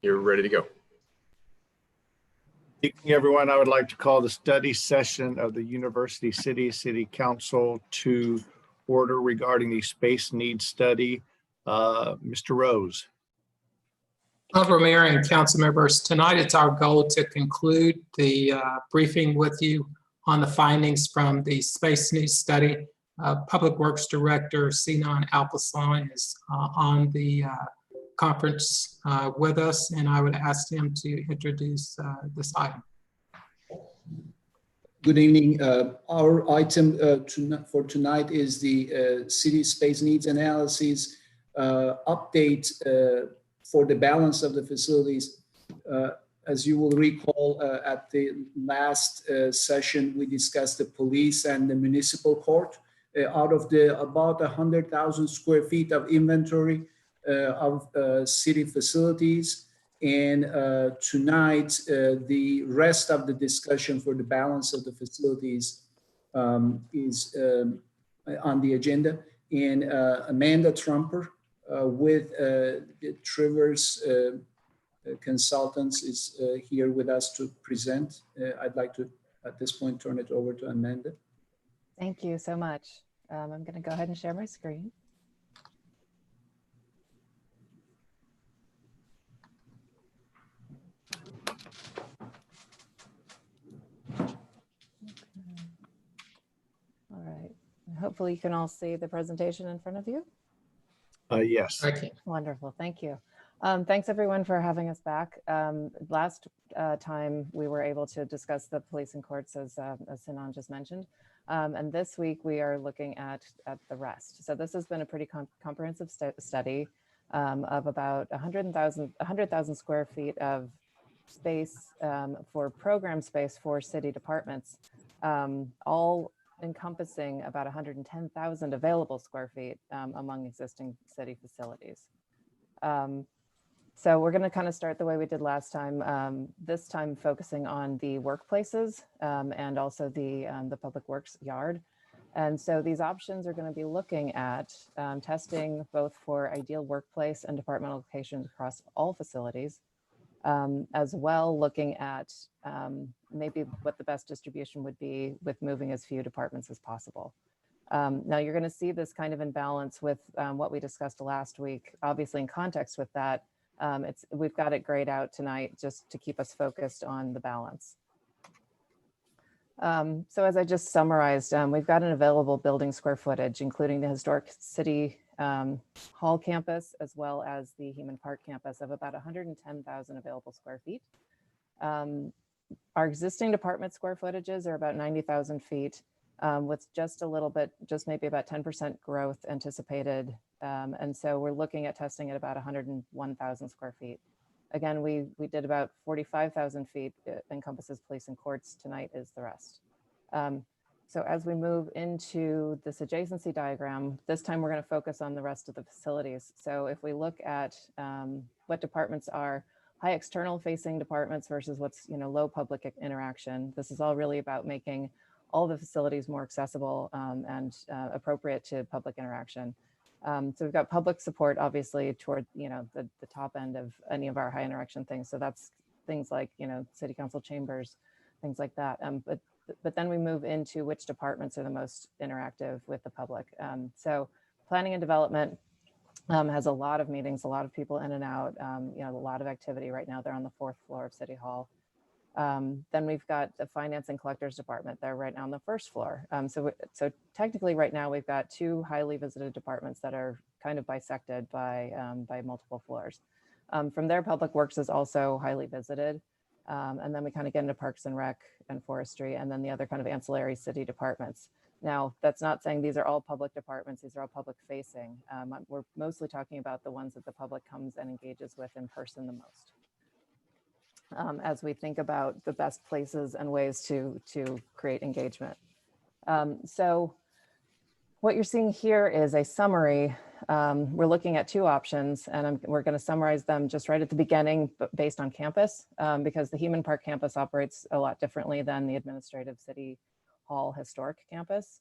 You're ready to go. Good evening, everyone. I would like to call the study session of the University City Council to order regarding the space needs study. Mr. Rose. Mayor and council members, tonight it's our goal to conclude the briefing with you on the findings from the space needs study. Public Works Director Sinan Alpaslan is on the conference with us, and I would ask him to introduce this item. Good evening. Our item for tonight is the city space needs analysis update for the balance of the facilities. As you will recall, at the last session, we discussed the police and the municipal court. Out of the about 100,000 square feet of inventory of city facilities. And tonight, the rest of the discussion for the balance of the facilities is on the agenda. And Amanda Trumper with Trivers Consultants is here with us to present. I'd like to, at this point, turn it over to Amanda. Thank you so much. I'm going to go ahead and share my screen. All right. Hopefully you can all see the presentation in front of you. Yes. Okay. Wonderful. Thank you. Thanks everyone for having us back. Last time we were able to discuss the police and courts as Sinan just mentioned. And this week we are looking at the rest. So this has been a pretty comprehensive study of about 100,000 square feet of space for program space for city departments, all encompassing about 110,000 available square feet among existing city facilities. So we're going to kind of start the way we did last time, this time focusing on the workplaces and also the public works yard. And so these options are going to be looking at testing both for ideal workplace and departmental locations across all facilities, as well looking at maybe what the best distribution would be with moving as few departments as possible. Now you're going to see this kind of in balance with what we discussed last week. Obviously in context with that, we've got it grayed out tonight just to keep us focused on the balance. So as I just summarized, we've got an available building square footage, including the historic City Hall campus, as well as the Heman Park campus of about 110,000 available square feet. Our existing department square footages are about 90,000 feet with just a little bit, just maybe about 10% growth anticipated. And so we're looking at testing at about 101,000 square feet. Again, we did about 45,000 feet, encompasses police and courts. Tonight is the rest. So as we move into this adjacency diagram, this time we're going to focus on the rest of the facilities. So if we look at what departments are high external facing departments versus what's low public interaction, this is all really about making all the facilities more accessible and appropriate to public interaction. So we've got public support, obviously, toward the top end of any of our high interaction things. So that's things like city council chambers, things like that. But then we move into which departments are the most interactive with the public. So planning and development has a lot of meetings, a lot of people in and out. A lot of activity right now. They're on the 4th floor of City Hall. Then we've got the finance and collectors department. They're right now on the 1st floor. So technically right now we've got 2 highly visited departments that are kind of bisected by multiple floors. From there, public works is also highly visited. And then we kind of get into parks and rec and forestry, and then the other kind of ancillary city departments. Now, that's not saying these are all public departments. These are all public facing. We're mostly talking about the ones that the public comes and engages with in person the most. As we think about the best places and ways to create engagement. So What you're seeing here is a summary. We're looking at two options, and we're going to summarize them just right at the beginning, but based on campus, because the Heman Park campus operates a lot differently than the administrative City Hall historic campus.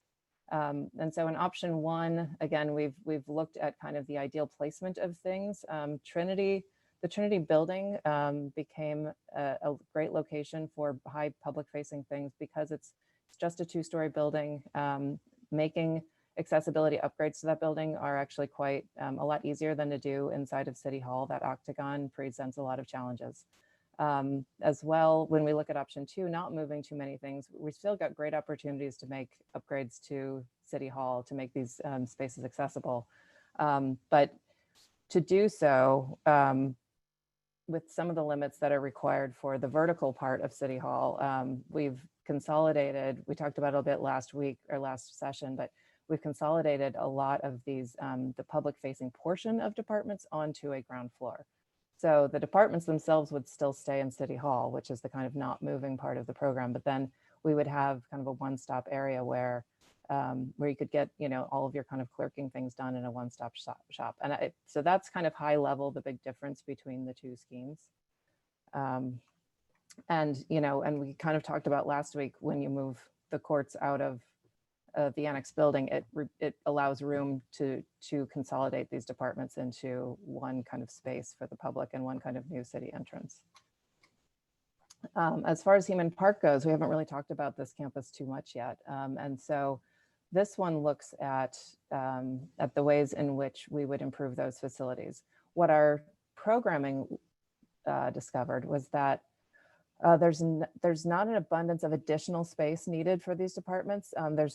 And so in option one, again, we've looked at kind of the ideal placement of things. The Trinity building became a great location for high public facing things because it's just a two-story building. Making accessibility upgrades to that building are actually quite a lot easier than to do inside of City Hall. That octagon presents a lot of challenges. As well, when we look at option two, not moving too many things, we still got great opportunities to make upgrades to City Hall to make these spaces accessible. But to do so, with some of the limits that are required for the vertical part of City Hall, we've consolidated, we talked about it a bit last week or last session, but we've consolidated a lot of these, the public facing portion of departments onto a ground floor. So the departments themselves would still stay in City Hall, which is the kind of not moving part of the program, but then we would have kind of a one-stop area where you could get, you know, all of your kind of clerking things done in a one-stop shop. And so that's kind of high level, the big difference between the two schemes. And, you know, and we kind of talked about last week, when you move the courts out of the annex building, it allows room to consolidate these departments into one kind of space for the public and one kind of new city entrance. As far as Heman Park goes, we haven't really talked about this campus too much yet. And so this one looks at the ways in which we would improve those facilities. What our programming discovered was that there's not an abundance of additional space needed for these departments.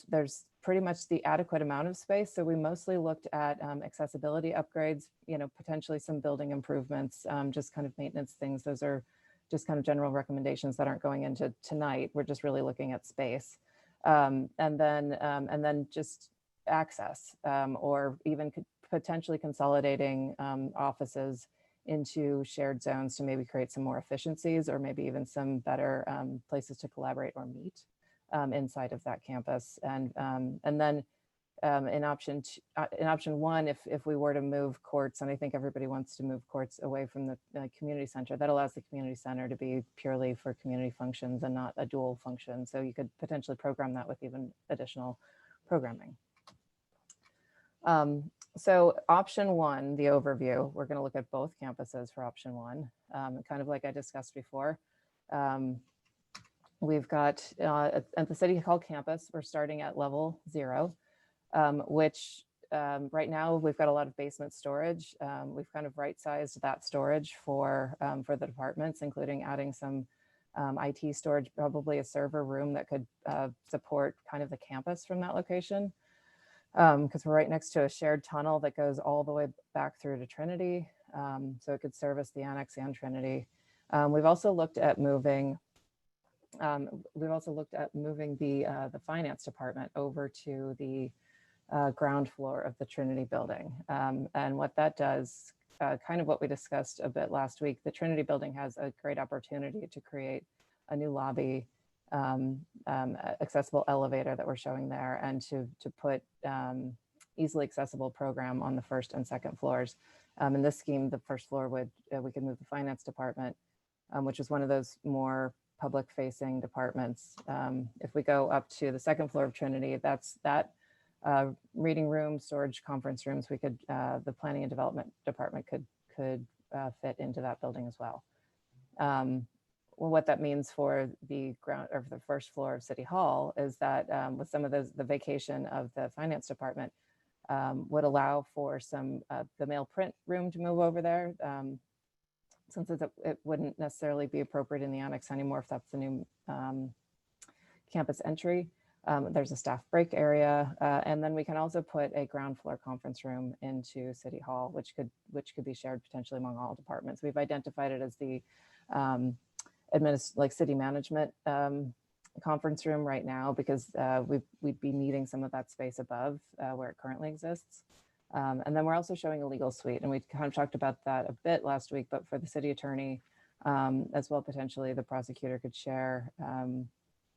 There's pretty much the adequate amount of space. So we mostly looked at accessibility upgrades, you know, potentially some building improvements, just kind of maintenance things. Those are just kind of general recommendations that aren't going into tonight. We're just really looking at space. And then just access, or even potentially consolidating offices into shared zones to maybe create some more efficiencies, or maybe even some better places to collaborate or meet inside of that campus. And then in option one, if we were to move courts, and I think everybody wants to move courts away from the community center, that allows the community center to be purely for community functions and not a dual function. So you could potentially program that with even additional programming. So option one, the overview, we're going to look at both campuses for option one, kind of like I discussed before. We've got at the City Hall campus, we're starting at level 0, which right now we've got a lot of basement storage. We've kind of right-sized that storage for the departments, including adding some IT storage, probably a server room that could support kind of the campus from that location. Because we're right next to a shared tunnel that goes all the way back through to Trinity. So it could service the annex and Trinity. We've also looked at moving the finance department over to the ground floor of the Trinity building. And what that does, kind of what we discussed a bit last week, the Trinity building has a great opportunity to create a new lobby, accessible elevator that we're showing there, and to put easily accessible program on the first and second floors. In this scheme, the first floor we could move the finance department, which is one of those more public facing departments. If we go up to the second floor of Trinity, that's reading room, storage, conference rooms. We could the planning and development department could fit into that building as well. Well, what that means for the ground or the first floor of City Hall is that with some of the vacation of the finance department would allow for some the mail print room to move over there, since it wouldn't necessarily be appropriate in the annex anymore if that's the new campus entry. There's a staff break area, and then we can also put a ground floor conference room into City Hall, which could be shared potentially among all departments. We've identified it as the city management conference room right now, because we'd be needing some of that space above where it currently exists. And then we're also showing a legal suite, and we kind of talked about that a bit last week, but for the city attorney, as well, potentially the prosecutor could share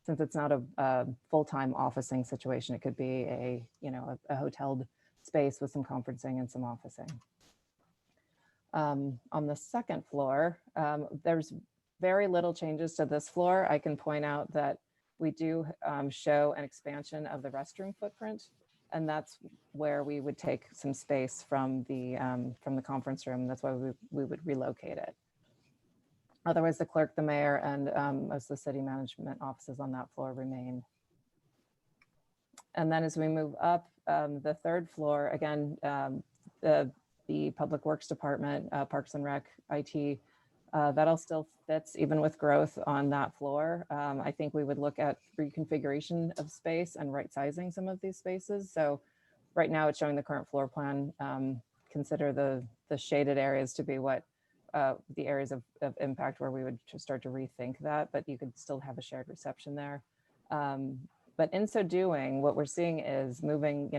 since it's not a full-time officing situation, it could be a hoteled space with some conferencing and some officing. On the second floor, there's very little changes to this floor. I can point out that we do show an expansion of the restroom footprint, and that's where we would take some space from the conference room. That's why we would relocate it. Otherwise, the clerk, the mayor, and most of the city management offices on that floor remain. And then as we move up, the third floor, again, the Public Works Department, Parks and Rec, IT, that all still fits even with growth on that floor. I think we would look at reconfiguration of space and right sizing some of these spaces. So right now it's showing the current floor plan. Consider the shaded areas to be what the areas of impact where we would start to rethink that, but you could still have a shared reception there. But in so doing, what we're seeing is moving,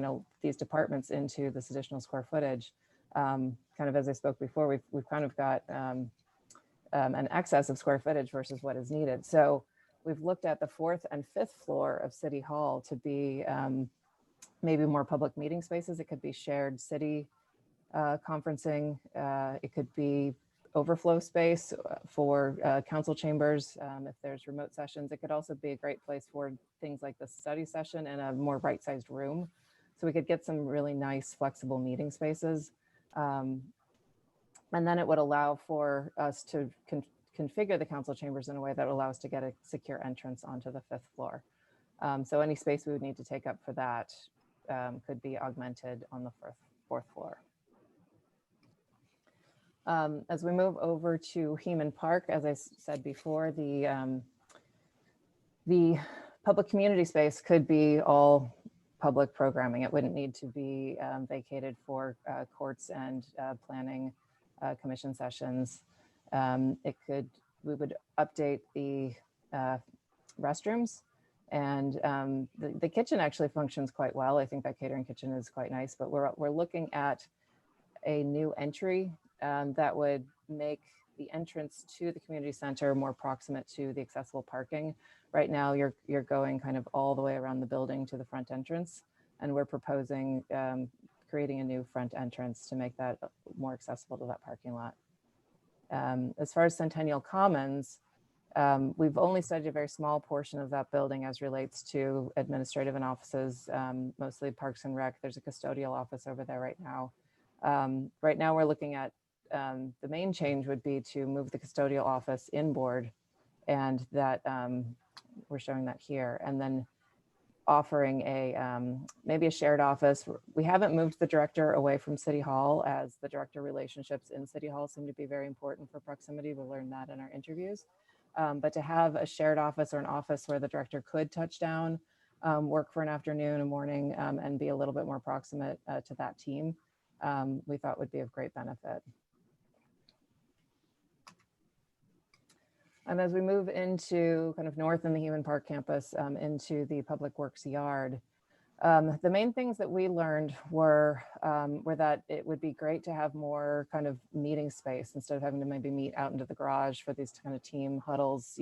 these departments into this additional square footage. Kind of as I spoke before, we've kind of got an excess of square footage versus what is needed. So we've looked at the 4th and 5th floor of City Hall to be maybe more public meeting spaces. It could be shared city conferencing. It could be overflow space for council chambers if there's remote sessions. It could also be a great place for things like the study session in a more right-sized room. So we could get some really nice flexible meeting spaces. And then it would allow for us to configure the council chambers in a way that allows us to get a secure entrance onto the 5th floor. So any space we would need to take up for that could be augmented on the 4th floor. As we move over to Heman Park, as I said before, the public community space could be all public programming. It wouldn't need to be vacated for courts and planning commission sessions. We would update the restrooms, and the kitchen actually functions quite well. I think that catering kitchen is quite nice, but we're looking at a new entry that would make the entrance to the community center more proximate to the accessible parking. Right now, you're going kind of all the way around the building to the front entrance, and we're proposing creating a new front entrance to make that more accessible to that parking lot. As far as Centennial Commons, we've only studied a very small portion of that building as relates to administrative and offices, mostly Parks and Rec. There's a custodial office over there right now. Right now we're looking at the main change would be to move the custodial office inboard, and that we're showing that here, and then offering maybe a shared office. We haven't moved the director away from City Hall, as the director relationships in City Hall seem to be very important for proximity. We'll learn that in our interviews. But to have a shared office or an office where the director could touch down, work for an afternoon, a morning, and be a little bit more proximate to that team, we thought would be of great benefit. And as we move into kind of north in the Heman Park campus into the Public Works yard, the main things that we learned were that it would be great to have more kind of meeting space instead of having to maybe meet out into the garage for these kind of team huddles,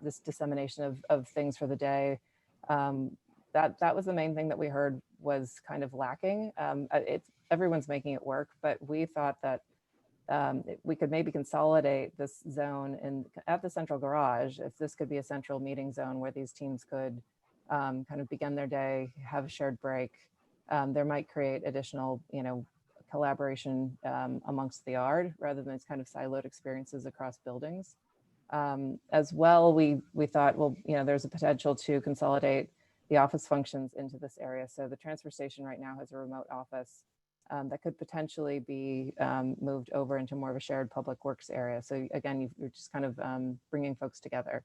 this dissemination of things for the day. That was the main thing that we heard was kind of lacking. Everyone's making it work, but we thought that we could maybe consolidate this zone at the central garage. If this could be a central meeting zone where these teams could kind of begin their day, have a shared break, there might create additional, collaboration amongst the yard rather than these kind of siloed experiences across buildings. As well, we thought, well, there's a potential to consolidate the office functions into this area. So the transfer station right now has a remote office that could potentially be moved over into more of a shared public works area. So again, you're just kind of bringing folks together.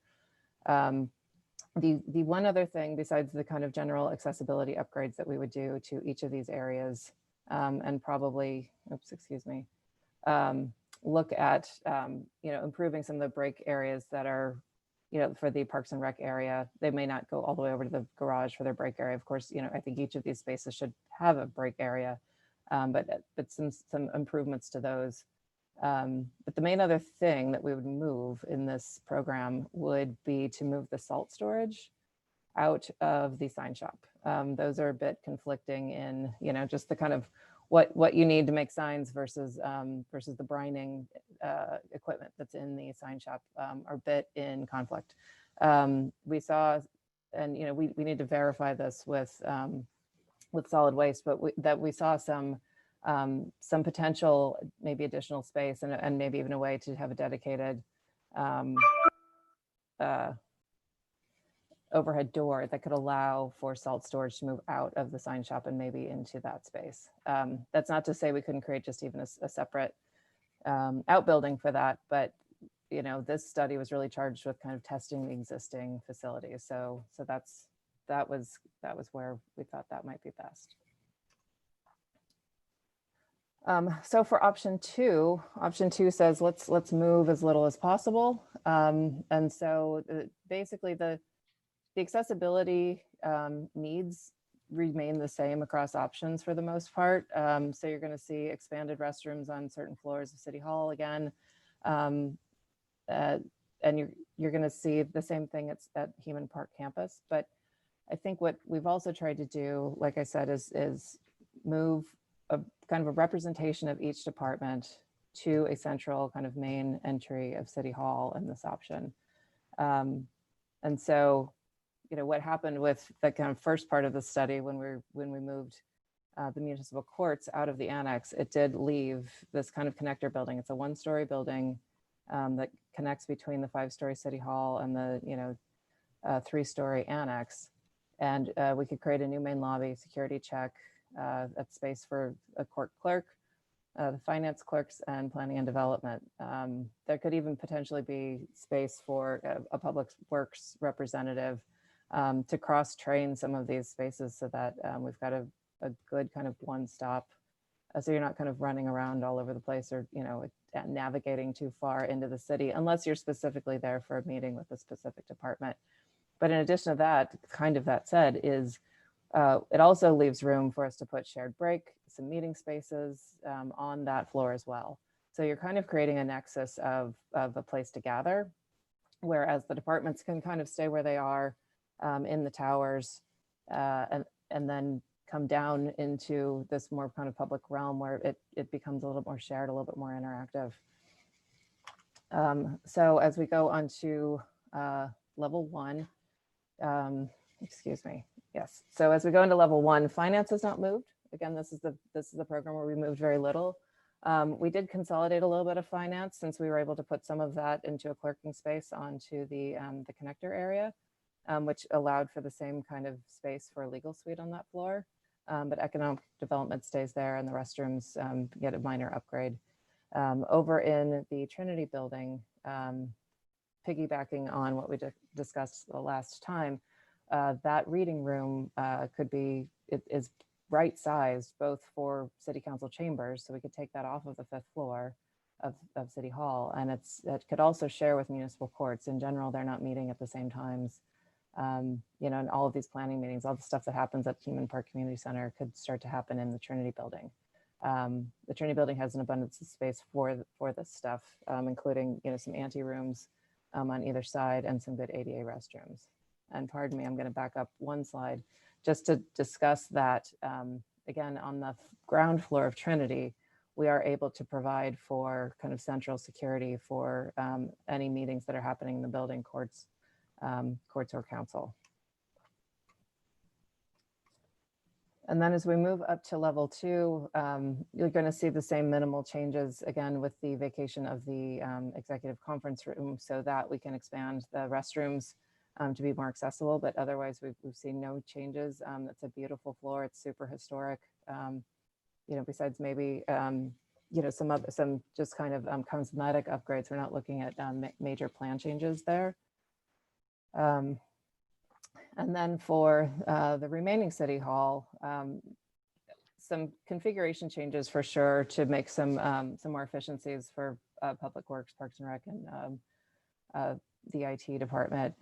The one other thing besides the kind of general accessibility upgrades that we would do to each of these areas, and probably, look at improving some of the break areas that are, for the Parks and Rec area. They may not go all the way over to the garage for their break area. Of course, I think each of these spaces should have a break area. But some improvements to those. But the main other thing that we would move in this program would be to move the salt storage out of the sign shop. Those are a bit conflicting in, just the kind of what you need to make signs versus versus the brining equipment that's in the sign shop are a bit in conflict. We saw, and we need to verify this with solid waste, but we saw some potential, maybe additional space and maybe even a way to have a dedicated overhead door that could allow for salt storage to move out of the sign shop and maybe into that space. That's not to say we couldn't create just even a separate outbuilding for that, but this study was really charged with kind of testing the existing facilities. So that was where we thought that might be best. So for option two says let's move as little as possible. And so basically the accessibility needs remain the same across options for the most part. So you're going to see expanded restrooms on certain floors of City Hall again. And you're going to see the same thing at Heman Park campus. But I think what we've also tried to do, like I said, is move a kind of a representation of each department to a central kind of main entry of City Hall in this option. And so, what happened with the kind of first part of the study when we moved the municipal courts out of the annex, it did leave this kind of connector building. It's a one-story building that connects between the 5-story City Hall and the 3-story annex. And we could create a new main lobby, security check, that space for a court clerk, the finance clerks, and planning and development. There could even potentially be space for a public works representative to cross-train some of these spaces so that we've got a good kind of one-stop, so you're not kind of running around all over the place or navigating too far into the city unless you're specifically there for a meeting with a specific department. But in addition to that, kind of that said, is it also leaves room for us to put shared break, some meeting spaces on that floor as well. So you're kind of creating a nexus of a place to gather, whereas the departments can kind of stay where they are in the towers and then come down into this more kind of public realm where it becomes a little more shared, a little bit more interactive. So as we go on to level 1, excuse me. Yes. So as we go into level 1, finance is not moved. Again, this is the program where we moved very little. We did consolidate a little bit of finance since we were able to put some of that into a clerking space onto the connector area, which allowed for the same kind of space for a legal suite on that floor. But economic development stays there and the restrooms get a minor upgrade. Over in the Trinity building, piggybacking on what we discussed the last time, that reading room is right sized both for City Council chambers, so we could take that off of the 5th floor of City Hall, and it could also share with municipal courts. In general, they're not meeting at the same times. And all of these planning meetings, all the stuff that happens at Heman Park Community Center could start to happen in the Trinity building. The Trinity building has an abundance of space for this stuff, including some ante rooms on either side and some good ADA restrooms. And pardon me, I'm going to back up one slide just to discuss that. Again, on the ground floor of Trinity, we are able to provide for kind of central security for any meetings that are happening in the building, courts or council. And then as we move up to level 2, you're going to see the same minimal changes again with the vacation of the executive conference room so that we can expand the restrooms to be more accessible, but otherwise we've seen no changes. It's a beautiful floor. It's super historic. Besides maybe some just kind of cosmetic upgrades. We're not looking at major plan changes there. And then for the remaining City Hall, some configuration changes for sure to make some more efficiencies for Public Works, Parks and Rec, and the IT department.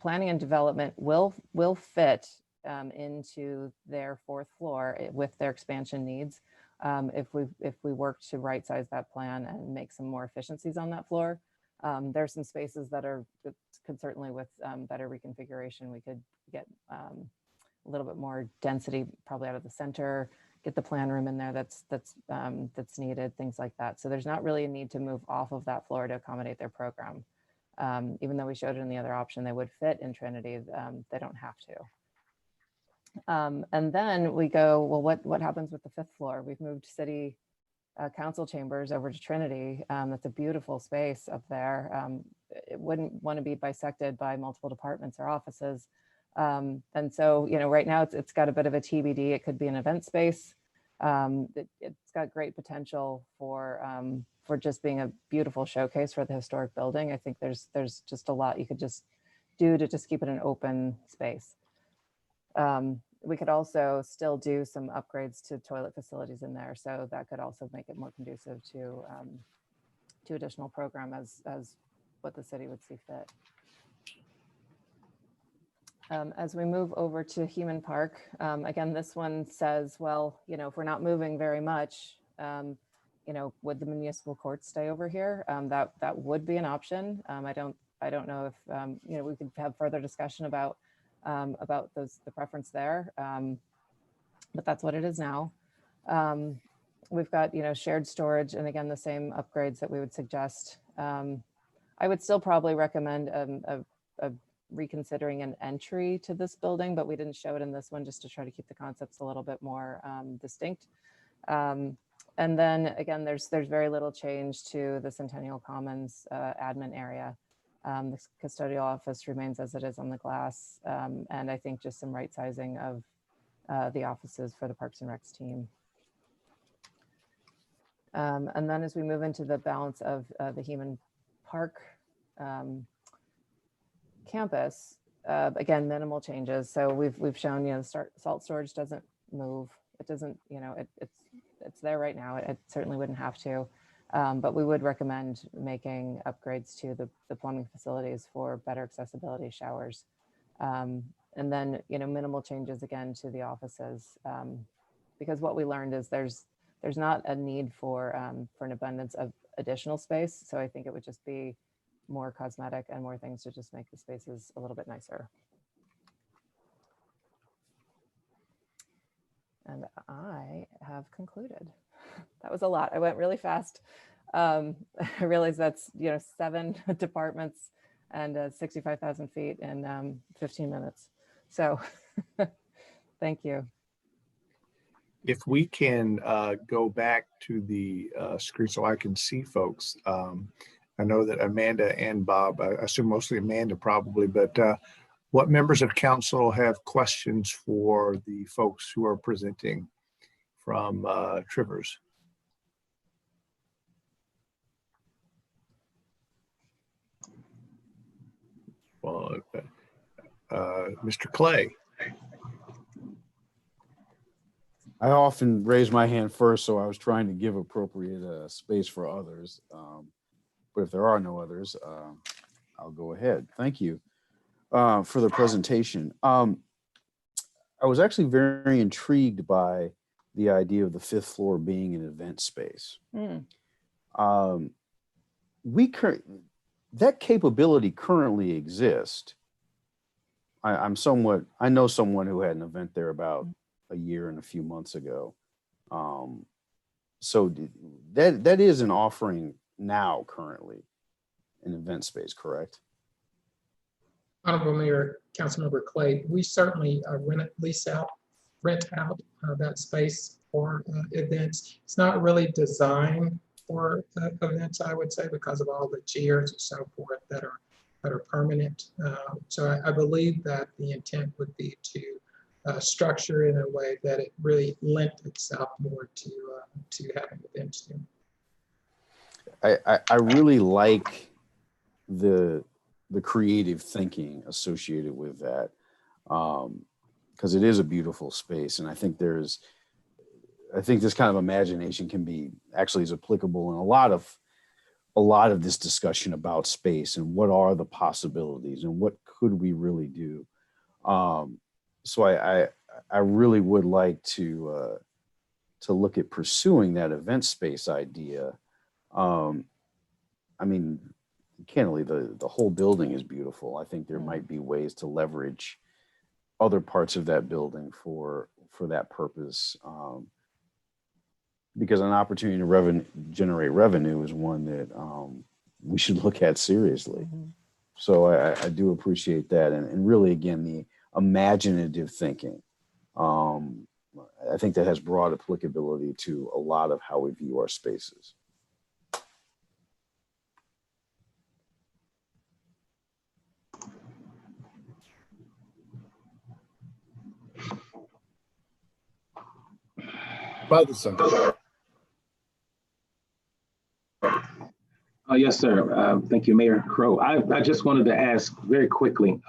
Planning and development will fit into their 4th floor with their expansion needs. If we work to right size that plan and make some more efficiencies on that floor. There's some spaces that could certainly, with better reconfiguration, we could get a little bit more density probably out of the center, get the plan room in there that's needed, things like that. So there's not really a need to move off of that floor to accommodate their program. Even though we showed it in the other option, they would fit in Trinity, they don't have to. And then we go, well, what happens with the 5th floor? We've moved City Council Chambers over to Trinity. That's a beautiful space up there. It wouldn't want to be bisected by multiple departments or offices. And so, right now it's got a bit of a TBD. It could be an event space. It's got great potential for just being a beautiful showcase for the historic building. I think there's just a lot you could just do to just keep it an open space. We could also still do some upgrades to toilet facilities in there. So that could also make it more conducive to additional program as what the city would see fit. As we move over to Heman Park, again, this one says, well, if we're not moving very much, would the municipal court stay over here? That would be an option. I don't know if we could have further discussion about the preference there, but that's what it is now. We've got shared storage, and again the same upgrades that we would suggest. I would still probably recommend a reconsidering an entry to this building, but we didn't show it in this one just to try to keep the concepts a little bit more distinct. And then again, there's very little change to the Centennial Commons admin area. The custodial office remains as it is on the glass, and I think just some right sizing of the offices for the Parks and Recs team. And then as we move into the balance of the Heman Park campus, again, minimal changes. So we've shown, the salt storage doesn't move. It doesn't, it's there right now. It certainly wouldn't have to. But we would recommend making upgrades to the plumbing facilities for better accessibility, showers. And then, minimal changes again to the offices. Because what we learned is there's not a need for an abundance of additional space. So I think it would just be more cosmetic and more things to just make the spaces a little bit nicer. And I have concluded. That was a lot. I went really fast. I realize that's 7 departments and 65,000 feet in 15 minutes. So thank you. If we can go back to the screen so I can see folks. I know that Amanda and Bob, I assume mostly Amanda probably, but what members of council have questions for the folks who are presenting from Trivers? Well, Mr. Clay. I often raise my hand first, so I was trying to give appropriate space for others. But if there are no others, I'll go ahead. Thank you for the presentation. I was actually very intrigued by the idea of the 5th floor being an event space. That capability currently exists. I know someone who had an event there about a year and a few months ago. So that is an offering now currently, an event space, correct? Honorable Mayor, Councilmember Clay, we certainly rent out that space for events. It's not really designed for events, I would say, because of all the tiers and so forth that are permanent. So I believe that the intent would be to structure in a way that it really lent itself more to having events. I really like the creative thinking associated with that, because it is a beautiful space, and I think this kind of imagination can be actually is applicable in a lot of this discussion about space and what are the possibilities and what could we really do. So I really would like to to look at pursuing that event space idea. I mean, candidly, the whole building is beautiful. I think there might be ways to leverage other parts of that building for that purpose, because an opportunity to generate revenue is one that we should look at seriously. So I do appreciate that, and really, again, the imaginative thinking. I think that has broad applicability to a lot of how we view our spaces. Motherson. Yes, sir. Thank you, Mayor Crow. I just wanted to ask very quickly,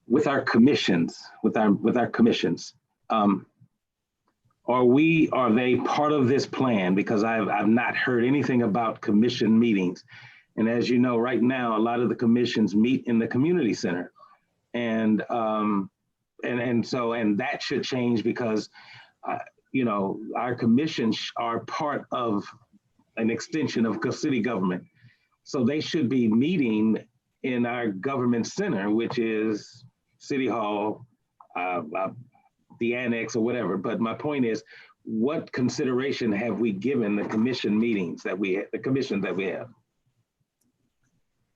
with our commissions, are they part of this plan? Because I've not heard anything about commission meetings. And as you know, right now, a lot of the commissions meet in the community center. And that should change, because you know, our commissions are part of an extension of city government. So they should be meeting in our government center, which is City Hall, the annex or whatever. But my point is, what consideration have we given the commission meetings that we have, the commission that we have?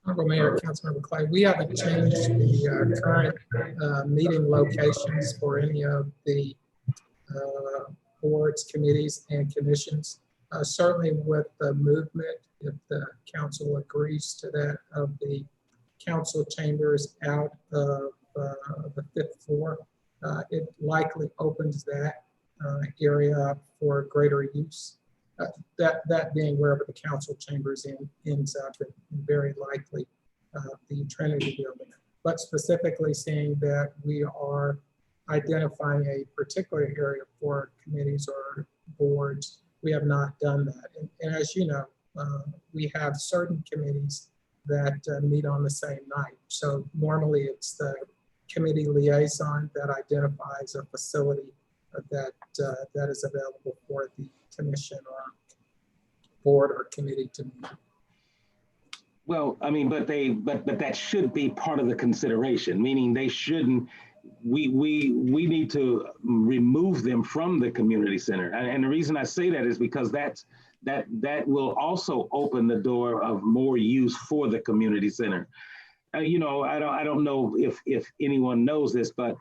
Honorable Mayor, Councilmember Clay, we haven't changed the current meeting locations for any of the boards, committees, and commissions. Certainly with the movement, if the council agrees to that, of the council chambers out of the 5th floor, it likely opens that area up for greater use. That being wherever the council chambers ends up, and very likely the Trinity building. But specifically saying that we are identifying a particular area for committees or boards, we have not done that. And as you know, we have certain committees that meet on the same night. So normally it's the committee liaison that identifies a facility that is available for the commission or board or committee to meet. Well, I mean, but that should be part of the consideration, meaning they shouldn't, we need to remove them from the community center. And the reason I say that is because that will also open the door of more use for the community center. You know, I don't know if anyone knows this, but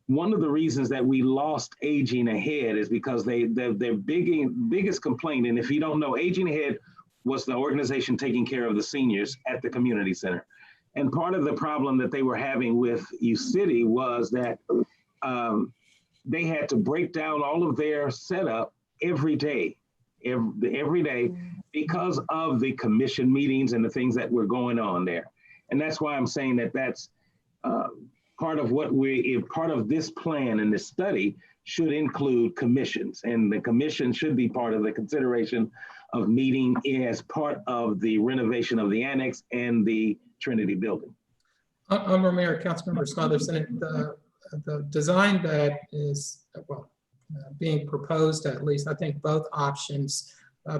one of the reasons that we lost Aging Ahead is because their biggest complaint, and if you don't know, Aging Ahead was the organization taking care of the seniors at the community center. And part of the problem that they were having with U-City was that they had to break down all of their setup every day, because of the commission meetings and the things that were going on there. And that's why I'm saying that that's part of what part of this plan and this study should include commissions, and the commission should be part of the consideration of meeting as part of the renovation of the annex and the Trinity building. Honorable Mayor, Councilmember Smotherson, the design that is being proposed, at least, I think both options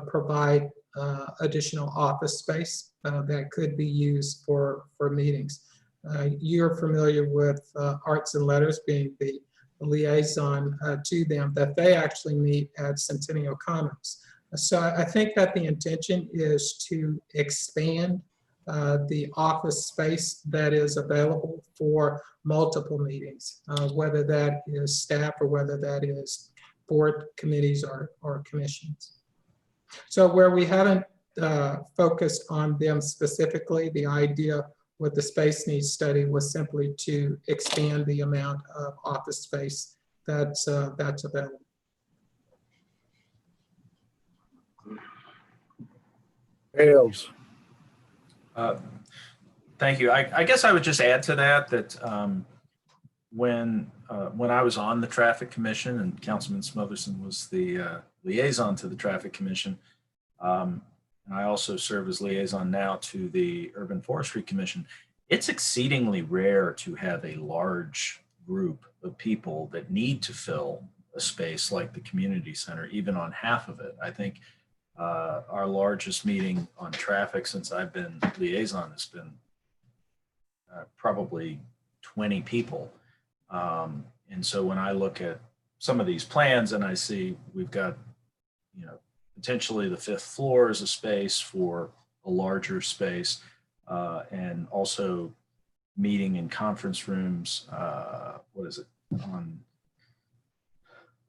provide additional office space that could be used for meetings. You're familiar with Arts and Letters being the liaison to them, that they actually meet at Centennial Commons. So I think that the intention is to expand the office space that is available for multiple meetings, whether that is staff or whether that is board, committees, or commissions. So where we haven't focused on them specifically, the idea with the space needs study was simply to expand the amount of office space that's available. Hales. Thank you. I guess I would just add to that when I was on the Traffic Commission and Councilman Smotherson was the liaison to the Traffic Commission, and I also serve as liaison now to the Urban Forestry Commission, it's exceedingly rare to have a large group of people that need to fill a space like the community center, even on half of it. I think our largest meeting on traffic since I've been liaison has been probably 20 people. And so when I look at some of these plans and I see we've got, potentially the 5th floor as a space for a larger space, and also meeting in conference rooms, what is it, on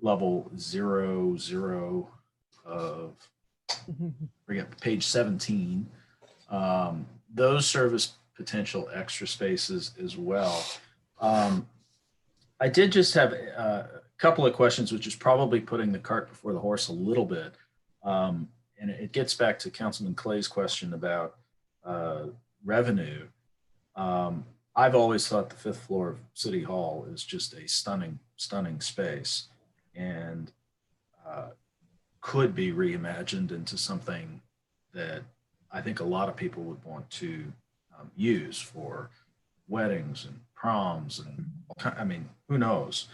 level 00 of, forget, page 17. Those serve as potential extra spaces as well. I did just have a couple of questions, which is probably putting the cart before the horse a little bit. And it gets back to Councilman Clay's question about revenue. I've always thought the 5th floor of City Hall is just a stunning, stunning space, and could be reimagined into something that I think a lot of people would want to use for weddings and proms and I mean, who knows?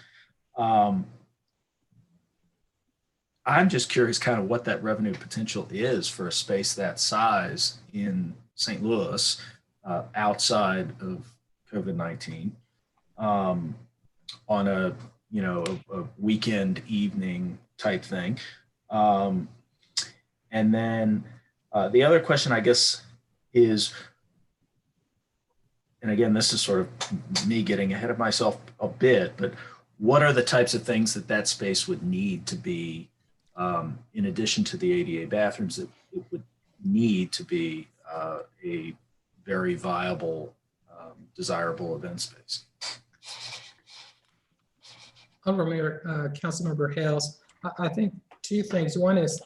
I'm just curious kind of what that revenue potential is for a space that size in St. Louis, outside of COVID-19, on a weekend evening type thing. And then the other question, I guess, is, and again, this is sort of me getting ahead of myself a bit, but what are the types of things that space would need to be, in addition to the ADA bathrooms, that it would need to be a very viable, desirable event space? Honorable Mayor, Councilmember Hales, I think 2 things. One is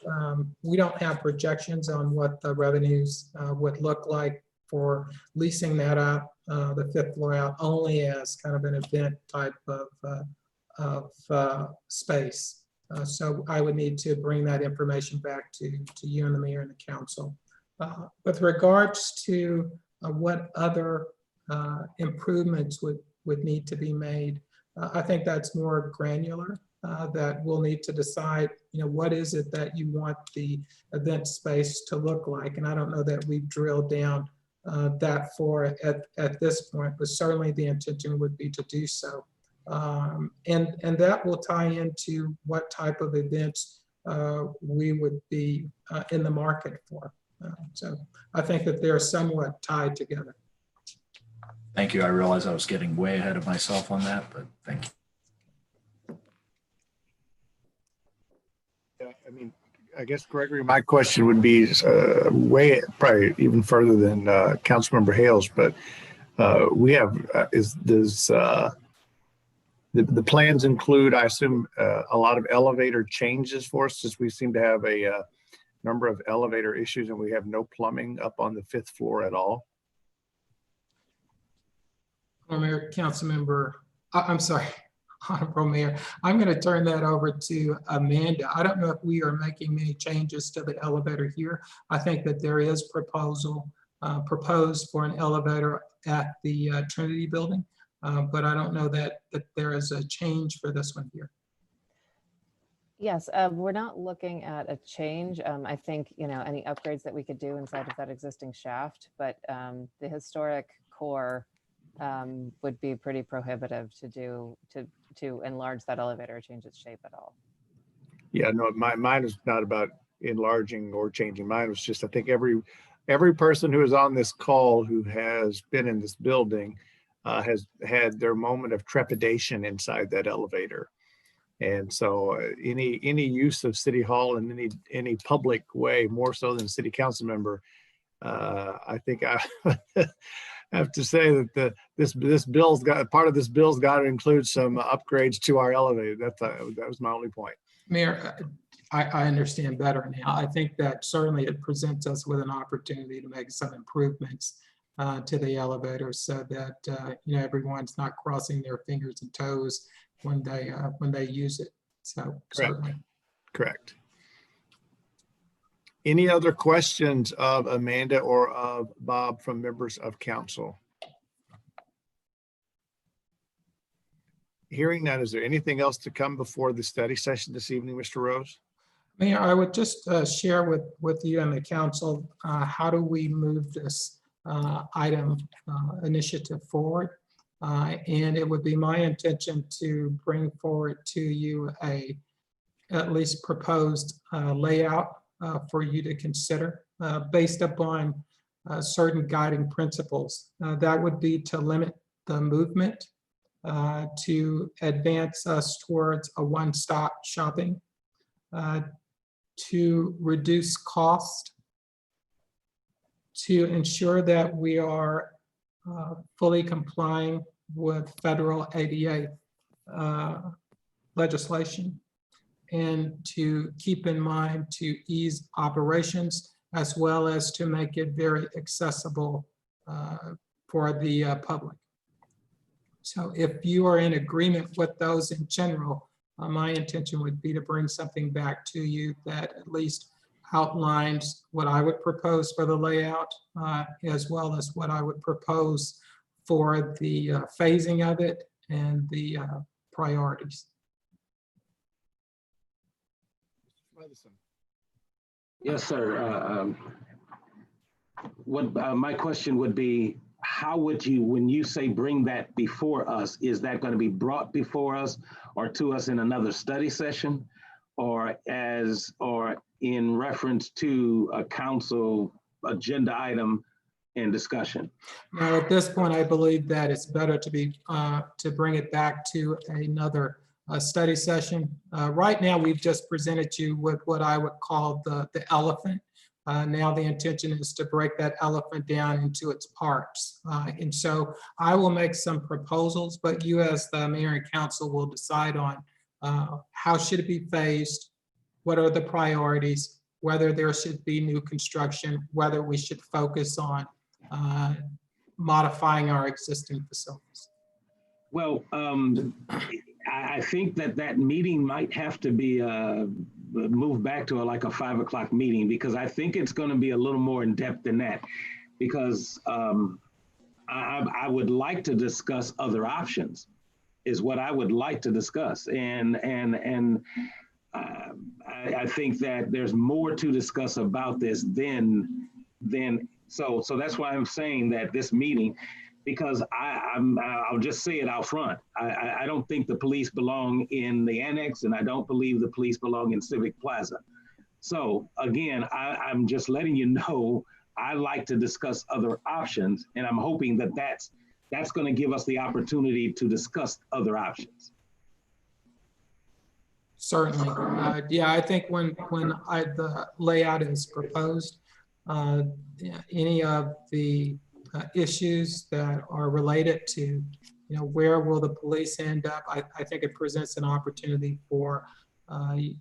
we don't have projections on what the revenues would look like for leasing that out, the 5th floor out, only as kind of an event type of space. So I would need to bring that information back to you and the mayor and the council. With regards to what other improvements would need to be made, I think that's more granular, that we'll need to decide, what is it that you want the event space to look like? And I don't know that we've drilled down that far at this point, but certainly the intention would be to do so. And that will tie into what type of events we would be in the market for. So I think that they're somewhat tied together. Thank you. I realize I was getting way ahead of myself on that, but thank you. Yeah, I mean, I guess, Gregory, my question would be way probably even further than Councilmember Hales, but we have, the plans include, I assume, a lot of elevator changes for us, since we seem to have a number of elevator issues and we have no plumbing up on the 5th floor at all. Mayor, Councilmember, I'm sorry, Honorable Mayor, I'm going to turn that over to Amanda. I don't know if we are making many changes to the elevator here. I think that there is proposed for an elevator at the Trinity building, but I don't know that there is a change for this one here. Yes, we're not looking at a change. I think, any upgrades that we could do inside of that existing shaft, but the historic core would be pretty prohibitive to enlarge that elevator or change its shape at all. Yeah, no, mine is not about enlarging or changing. Mine was just, I think every person who is on this call who has been in this building has had their moment of trepidation inside that elevator. And so any use of City Hall in any public way, more so than city council member, I think I have to say that this bill's got, part of this bill's got to include some upgrades to our elevator. That was my only point. Mayor, I understand better now. I think that certainly it presents us with an opportunity to make some improvements to the elevator, so that everyone's not crossing their fingers and toes when they use it. So Correct. certainly. Correct. Any other questions of Amanda or of Bob from members of council? Hearing none, is there anything else to come before the study session this evening, Mr. Rose? Mayor, I would just share with you and the council, how do we move this item initiative forward? And it would be my intention to bring forward to you at least proposed layout for you to consider based upon certain guiding principles. That would be to limit the movement, to advance us towards a one-stop shopping, to reduce cost, to ensure that we are fully complying with federal ADA legislation, and to keep in mind to ease operations as well as to make it very accessible for the public. So if you are in agreement with those in general, my intention would be to bring something back to you that at least outlines what I would propose for the layout, as well as what I would propose for the phasing of it and the priorities. Yes, sir. What my question would be, how would you, when you say bring that before us, is that going to be brought before us or to us in another study session, or in reference to a council agenda item and discussion? Now, at this point, I believe that it's better to bring it back to another study session. Right now, we've just presented you with what I would call the elephant. Now the intention is to break that elephant down into its parts. And so I will make some proposals, but you as the mayor and council will decide on how should it be phased, what are the priorities, whether there should be new construction, whether we should focus on modifying our existing facilities. Well, I think that meeting might have to be moved back to like a 5 o'clock meeting, because I think it's going to be a little more in depth than that, because I would like to discuss other options is what I would like to discuss. And I think that there's more to discuss about this than so that's why I'm saying that this meeting, because I'll just say it out front. I don't think the police belong in the annex, and I don't believe the police belong in Civic Plaza. So again, I'm just letting you know, I like to discuss other options, and I'm hoping that that's going to give us the opportunity to discuss other options. Certainly. Yeah, I think when the layout is proposed, any of the issues that are related to, where will the police end up? I think it presents an opportunity for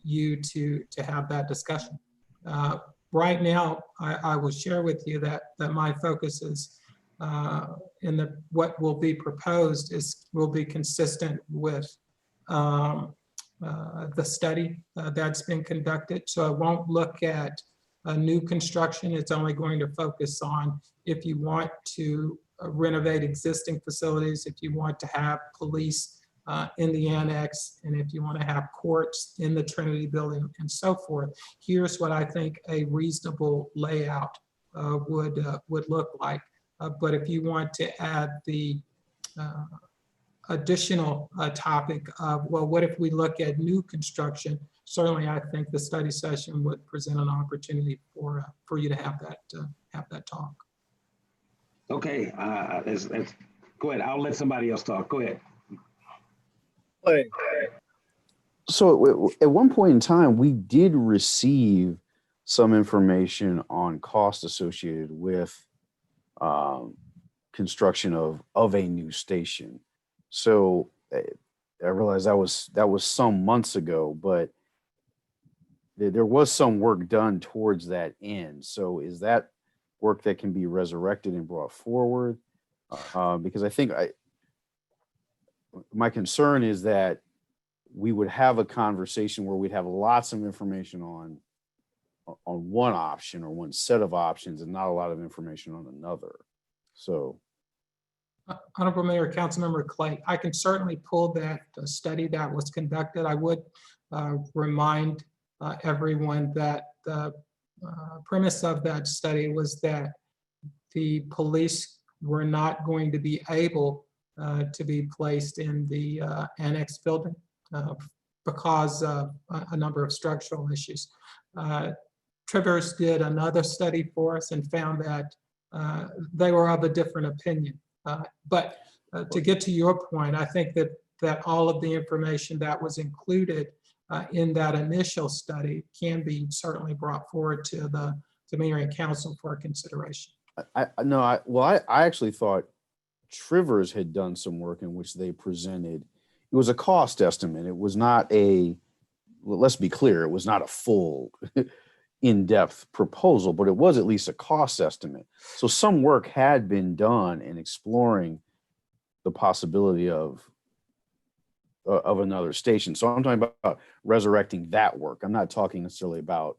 you to have that discussion. Right now, I will share with you that my focus is in what will be proposed will be consistent with the study that's been conducted. So I won't look at new construction. It's only going to focus on if you want to renovate existing facilities, if you want to have police in the annex, and if you want to have courts in the Trinity building and so forth. Here's what I think a reasonable layout would look like. But if you want to add the additional topic of, well, what if we look at new construction? Certainly, I think the study session would present an opportunity for you to have that talk. Okay, go ahead. I'll let somebody else talk. Go ahead. So at one point in time, we did receive some information on cost associated with construction of a new station. So I realized that was some months ago, but there was some work done towards that end. So is that work that can be resurrected and brought forward? Because I think my concern is that we would have a conversation where we'd have lots of information on one option or one set of options and not a lot of information on another. So Honorable Mayor, Councilmember Clay, I can certainly pull that study that was conducted. I would remind everyone that the premise of that study was that the police were not going to be able to be placed in the annex building because of a number of structural issues. Trivers did another study for us and found that they were of a different opinion. But to get to your point, I think that all of the information that was included in that initial study can be certainly brought forward to the mayor and council for consideration. I actually thought Trivers had done some work in which they presented. It was a cost estimate. It was not let's be clear, it was not a full in-depth proposal, but it was at least a cost estimate. So some work had been done in exploring the possibility of another station. So I'm talking about resurrecting that work. I'm not talking necessarily about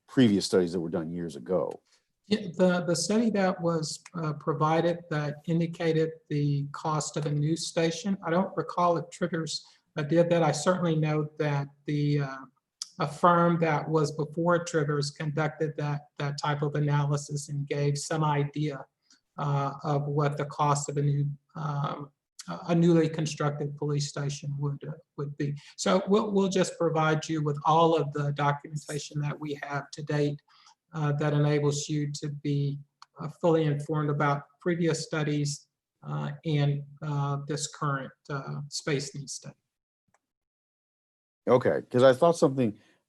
previous studies that were done years ago. Yeah, the study that was provided that indicated the cost of a new station, I don't recall if Trivers did that. I certainly know that a firm that was before Trivers conducted that type of analysis and gave some idea of what the cost of a newly constructed police station would be. So we'll just provide you with all of the documentation that we have to date that enables you to be fully informed about previous studies and this current space needs study. Okay, because I thought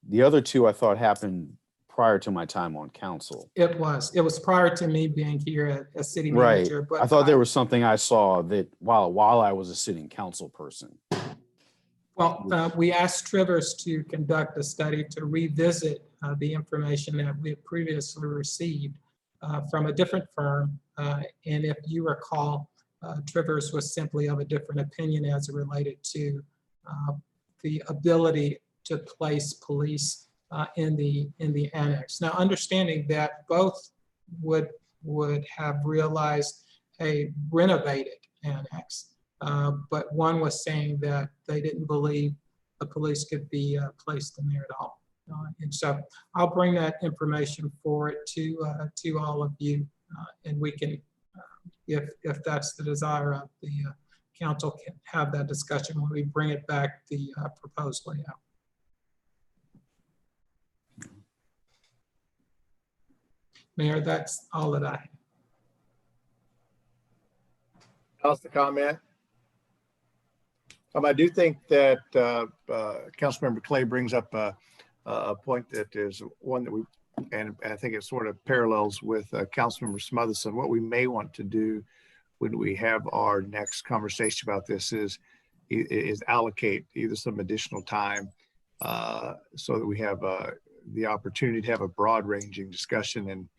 the other two I thought happened prior to my time on council. It was prior to me being here as city Right. manager. But I thought there was something I saw that while I was a sitting council person. Well, we asked Trivers to conduct a study to revisit the information that we had previously received from a different firm. And if you recall, Trivers was simply of a different opinion as it related to the ability to place police in the annex. Now, understanding that both would have realized a renovated annex, but one was saying that they didn't believe the police could be placed in there at all. And so I'll bring that information forward to all of you, and we can, if that's the desire of the council, can have that discussion when we bring it back the proposed layout. Mayor, that's all that I have. How's the comment? I do think that Councilmember Clay brings up a point that is one that and I think it sort of parallels with Councilmember Smotherson. What we may want to do when we have our next conversation about this is allocate either some additional time so that we have the opportunity to have a broad ranging discussion. And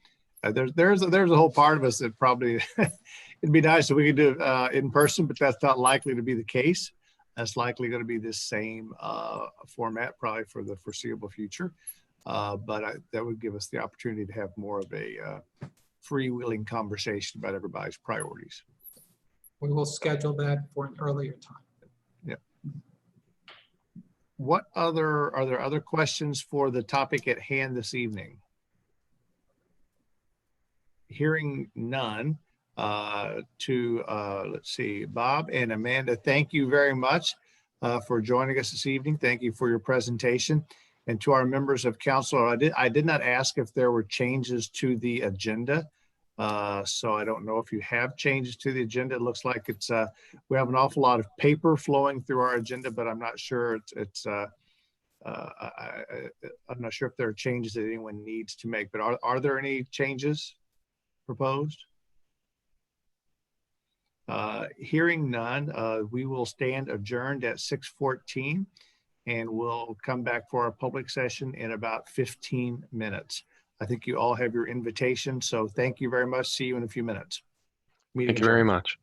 there's a whole part of us that probably it'd be nice if we could do it in person, but that's not likely to be the case. That's likely going to be this same format probably for the foreseeable future. But that would give us the opportunity to have more of a freewheeling conversation about everybody's priorities. We will schedule that for an earlier time. Yeah. Are there other questions for the topic at hand this evening? Hearing none, let's see, Bob and Amanda, thank you very much for joining us this evening. Thank you for your presentation. And to our members of council, I did not ask if there were changes to the agenda. So I don't know if you have changes to the agenda. It looks like we have an awful lot of paper flowing through our agenda, but I'm not sure I'm not sure if there are changes that anyone needs to make, but are there any changes proposed? Hearing none, we will stand adjourned at 6:14 and we'll come back for our public session in about 15 minutes. I think you all have your invitation, so thank you very much. See you in a few minutes. Thank you very much.